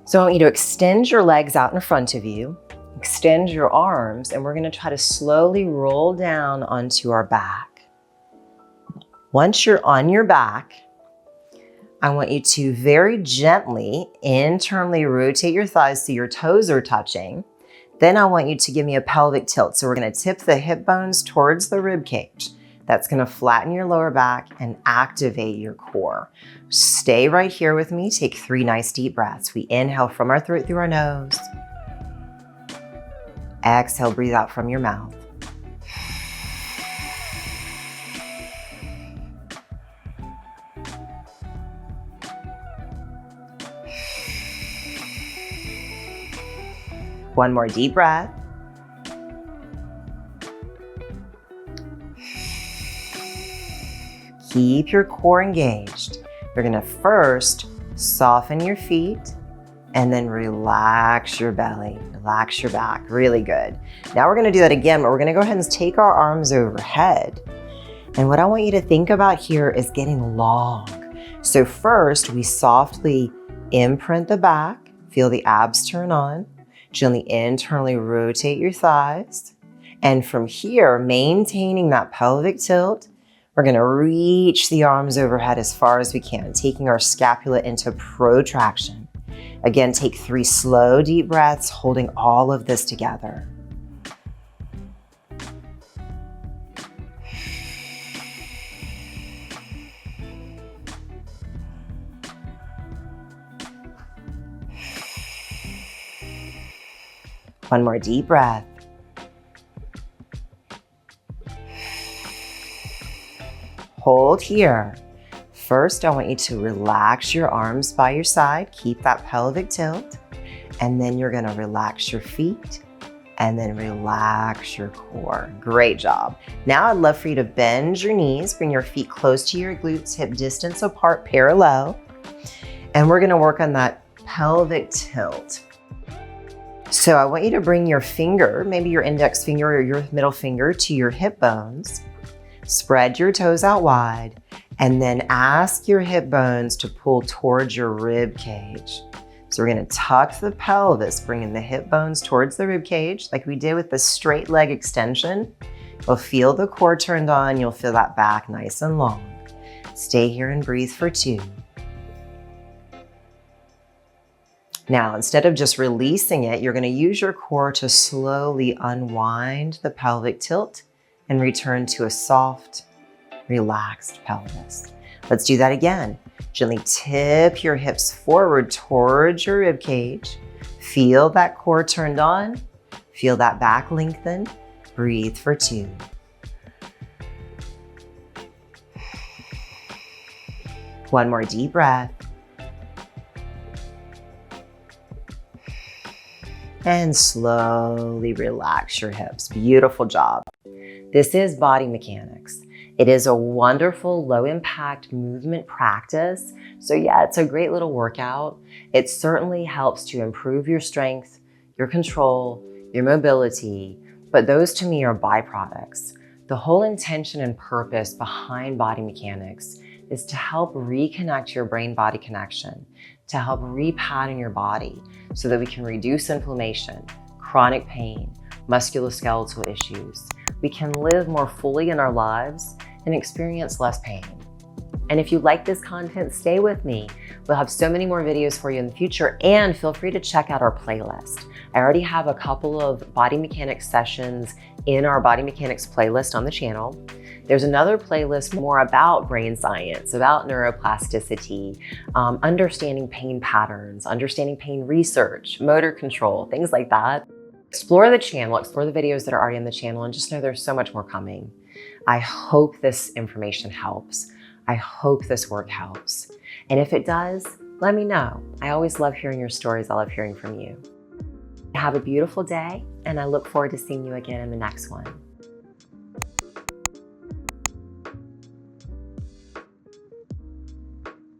So I want you to extend your legs out in front of you, extend your arms, and we're gonna try to slowly roll down onto our back. Once you're on your back, I want you to very gently internally rotate your thighs so your toes are touching. Then I want you to give me a pelvic tilt. So we're gonna tip the hip bones towards the rib cage. That's gonna flatten your lower back and activate your core. Stay right here with me. Take 3 nice deep breaths. We inhale from our throat through our nose. Exhale, breathe out from your mouth. One more deep breath. Keep your core engaged. You're gonna first soften your feet and then relax your belly, relax your back, really good. Now we're gonna do that again, but we're gonna go ahead and take our arms overhead. And what I want you to think about here is getting long. So first, we softly imprint the back, feel the abs turn on, gently internally rotate your thighs. And from here, maintaining that pelvic tilt, we're gonna reach the arms overhead as far as we can, taking our scapula into protraction. Again, take 3 slow, deep breaths, holding all of this together. One more deep breath. Hold here. First, I want you to relax your arms by your side. Keep that pelvic tilt. And then you're gonna relax your feet and then relax your core. Great job. Now I'd love for you to bend your knees, bring your feet close to your glutes, hip distance apart, parallel. And we're gonna work on that pelvic tilt. So I want you to bring your finger, maybe your index finger or your middle finger, to your hip bones. Spread your toes out wide, and then ask your hip bones to pull towards your rib cage. So we're gonna tuck the pelvis, bringing the hip bones towards the rib cage, like we did with the straight leg extension. You'll feel the core turned on, you'll feel that back nice and long. Stay here and breathe for 2. Now, instead of just releasing it, you're gonna use your core to slowly unwind the pelvic tilt and return to a soft, relaxed pelvis. Let's do that again. Gently tip your hips forward towards your rib cage. Feel that core turned on. Feel that back lengthen. Breathe for 2. One more deep breath. And slowly relax your hips. Beautiful job. This is body mechanics. It is a wonderful low impact movement practice. So yeah, it's a great little workout. It certainly helps to improve your strength, your control, your mobility, but those to me are byproducts. The whole intention and purpose behind body mechanics is to help reconnect your brain-body connection, to help repattern your body so that we can reduce inflammation, chronic pain, musculoskeletal issues. We can live more fully in our lives and experience less pain. And if you like this content, stay with me. We'll have so many more videos for you in the future, and feel free to check out our playlist. I already have a couple of body mechanics sessions in our body mechanics playlist on the channel. There's another playlist more about brain science, about neuroplasticity, understanding pain patterns, understanding pain research, motor control, things like that. Explore the channel, explore the videos that are already on the channel, and just know there's so much more coming. I hope this information helps. I hope this work helps. And if it does, let me know. I always love hearing your stories. I love hearing from you. Have a beautiful day, and I look forward to seeing you again in the next one.